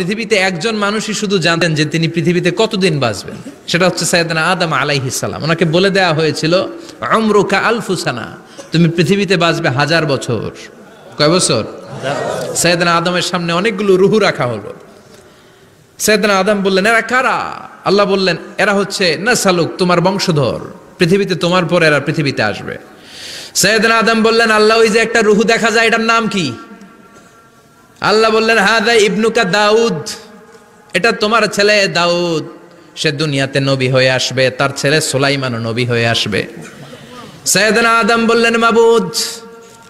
পৃথিবীতে একজন মানুষই শুধু জানতেন যে তিনি পৃথিবীতে কতদিন বাঁচবেন, সেটা হচ্ছে সাইয়েদনা আদম আলাইহিস সালাম। ওনাকে বলে দেওয়া হয়েছিল উমরুকা আলফু সানা, তুমি পৃথিবীতে বাঁচবে 1000 বছর। কয় বছর? সাইয়েদনা আদমের সামনে অনেকগুলো রূহ রাখা হলো। সাইয়েদনা আদম বললেন, এরা কারা? আল্লাহ বললেন, এরা হচ্ছে নাসালুক, তোমার বংশধর, পৃথিবীতে তোমার পর এরা পৃথিবীতে আসবে। সাইয়েদনা আদম বললেন, আল্লাহ ওই যে একটা রূহ দেখা যায়, এটার নাম কি? আল্লাহ বললেন, হাদা ইবনুকা দাউদ, এটা তোমার ছেলে দাউদ, সে দুনিয়াতে নবী হয়ে আসবে, তার ছেলে সুলাইমানও নবী হয়ে আসবে। সাইয়েদনা আদম বললেন, মাবুদ,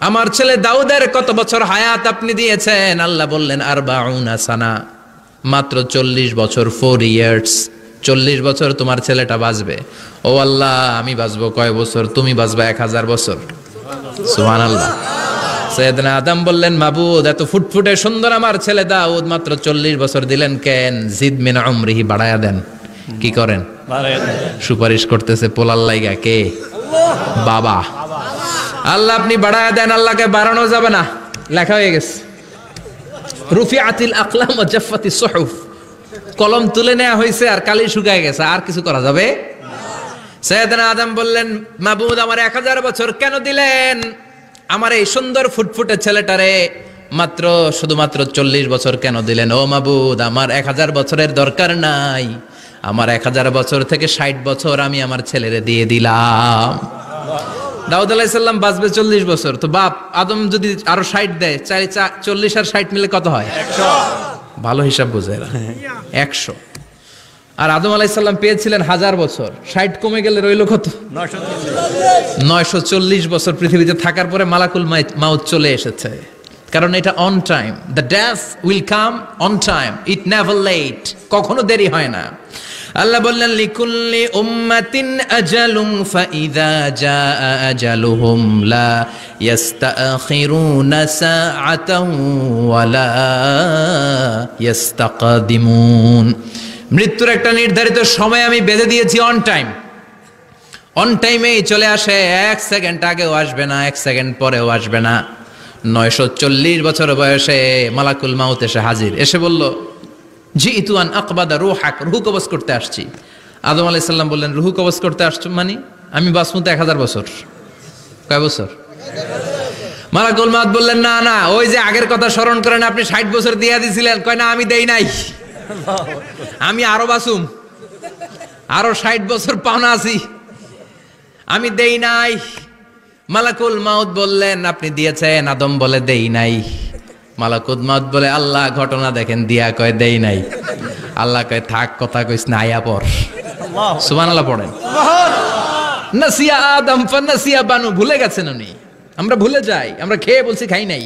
আমার ছেলে দাউদের কত বছর হায়াত আপনি দিয়েছেন? আল্লাহ বললেন, 40 সানা, মাত্র 40 বছর, 4 ইয়ার্স, 40 বছর তোমার ছেলেটা বাঁচবে। ও আল্লাহ, আমি বাঁচবো কয় বছর? তুমি বাঁচবা 1000 বছর। সুবহানাল্লাহ। সাইয়েদনা আদম বললেন, মাবুদ, এত ফুটফুটে সুন্দর আমার ছেলে দাউদ, মাত্র 40 বছর দিলেন কেন? জিদ মিন উমরিহি, বাড়ায়া দেন। কি করেন? সুপারিশ করতেছে পোলার লাইগা। কে? বাবা। আল্লাহ আপনি বাড়ায়া দেন। আল্লাহকে বাড়ানো যাবে না, লেখা হয়ে গেছে। রুফিআতিল আকলাম ওয়া জাফফাতিস সুহুফ, কলম তুলে নেওয়া হয়েছে আর কালি শুকায় গেছে, আর কিছু করা যাবে? সাইয়েদনা আদম বললেন, মাবুদ, আমার 1000 বছর কেন দিলেন? আমার এই সুন্দর ফুটফুটে ছেলেটারে মাত্র শুধুমাত্র 40 বছর কেন দিলেন? ও মাবুদ, আমার 1000 বছরের দরকার নাই, আমার 1000 বছর থেকে 60 বছর আমি আমার ছেলেরে দিয়ে দিলাম। দাউদ আলাইহিস সালাম বাঁচবে 40 বছর, তো বাপ আদম যদি আরো 60 দেয়, 40 আর 60 মিলে কত হয়? 100। ভালো হিসাব বোঝে এরা, 100। আর আদম আলাইহিস সালাম পেয়েছিলেন 1000 বছর, 60 কমে গেলে রইল কত? 940 বছর পৃথিবীতে থাকার পরে মালাকুল মাউত চলে এসেছে। কারণ এটা on time, the death will come on time, it never late, কখনো দেরি হয় না। আল্লাহ বললেন, লিকুল্লি উম্মাতিন আজালুম ফাইযা জাআ আজালুহুম লা ইস্তাখিরুনা সাআতাও ওয়া লা ইস্তাকদিমুন। মৃত্যুর একটা নির্ধারিত সময় আমি বেঁধে দিয়েছি, অন টাইম, অন টাইমেই চলে আসে, 1 সেকেন্ড আগেও আসবে না, 1 সেকেন্ড পরেও আসবে না। 940 বছর বয়সে মালাকুল মাউত এসে হাজির, এসে বলল, জিতু আন আকবাদা রূহাক, রূহ কবজ করতে আসছি। আদম আলাইহিস সালাম বললেন, রূহ কবজ করতে আসছো মানে? আমি বাঁচবো তো 1000 বছর। কয় বছর? মালাকুল মাউত বললেন, না না, ওই যে আগের কথা স্মরণ করেন, আপনি 60 বছর দিয়ে দিয়েছিলেন। কয় না, আমি দেই নাই, আমি আরো বাঁচুম, আরো 60 বছর পাওনা আছি, আমি দেই নাই। মালাকুল মাউত বললেন, আপনি দিয়েছেন। আদম বলে, দেই নাই। মালাকুল মাউত বলে, আল্লাহ ঘটনা দেখেন, দিয়া কয় দেই নাই। আল্লাহ কয়, থাক, কথা কইস না, আয়া পড়। সুবহানাল্লাহ পড়েন। নাসিয়া আদম ফানাসিয়া বানু, ভুলে গেছেন উনি। আমরা ভুলে যাই, আমরা খেয়ে বলছি খাই নাই,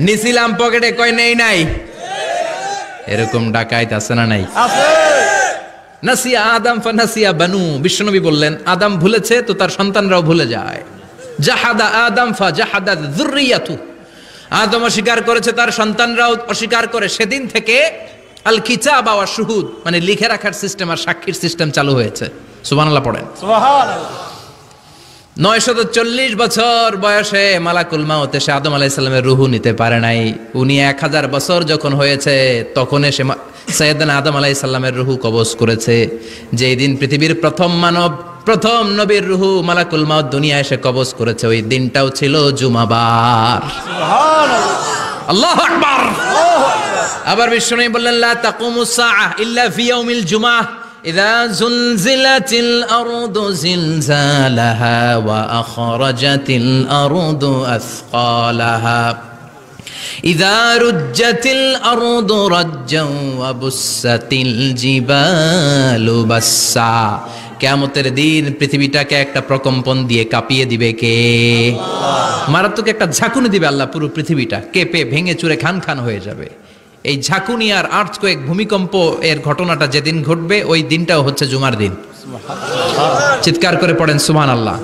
নিছিলাম পকেটে, কয় নেই নাই। এরকম ডাকাইত আছে না নাই? নাসিয়া আদম ফানাসিয়া বানু, বিশ্বনবী বললেন, আদম ভুলেছে তো তার সন্তানরাও ভুলে যায়। জাহাদা আদম ফাজাহাদা যুররিয়াতু, আদম অস্বীকার করেছে, তার সন্তানরাও অস্বীকার করে। সেদিন থেকে আল কিতাব ওয়া শুহুদ, মানে লিখে রাখার সিস্টেম আর সাক্ষীর সিস্টেম চালু হয়েছে। সুবহানাল্লাহ পড়েন। সুবহানাল্লাহ। 940 বছর বয়সে মালাকুল মাউত এসে আদম আলাইহিস সালামের রূহ নিতে পারে নাই। উনি 1000 বছর যখন হয়েছে তখন এসে সাইয়েদনা আদম আলাইহিস সালামের রূহ কবজ করেছে। যেই দিন পৃথিবীর প্রথম মানব, প্রথম নবীর রূহ মালাকুল মাউত দুনিয়ায় এসে কবজ করেছে, ওই দিনটাও ছিল জুমাবার। সুবহানাল্লাহ, আল্লাহু আকবার। আবার বিশ্বনবী বললেন, লা তাকুমুস সাআহ ইল্লা ফি ইয়াউমিল জুমআহ ইযা যুলজিলাতিল আরদু জিলজালাহা ওয়া আখরাজাতিল আরদু আসকালাহা ইযা রুজ্জাতিল আরদু রাজ্জাও ওয়া বুসাতিল জিবালু বাসসা। কিয়ামতের দিন পৃথিবীটাকে একটা প্রকম্পন দিয়ে কাঁপিয়ে দিবে কে? মারাত্মক একটা ঝাঁকুনি দিবে আল্লাহ, পুরো পৃথিবীটা কেঁপে ভেঙে চুরে খান খান হয়ে যাবে। এই ঝাঁকুনি আর আর্থকোয়েক, ভূমিকম্প এর ঘটনাটা যেদিন ঘটবে ওই দিনটাও হচ্ছে জুমার দিন। চিৎকার করে পড়েন সুবহানাল্লাহ।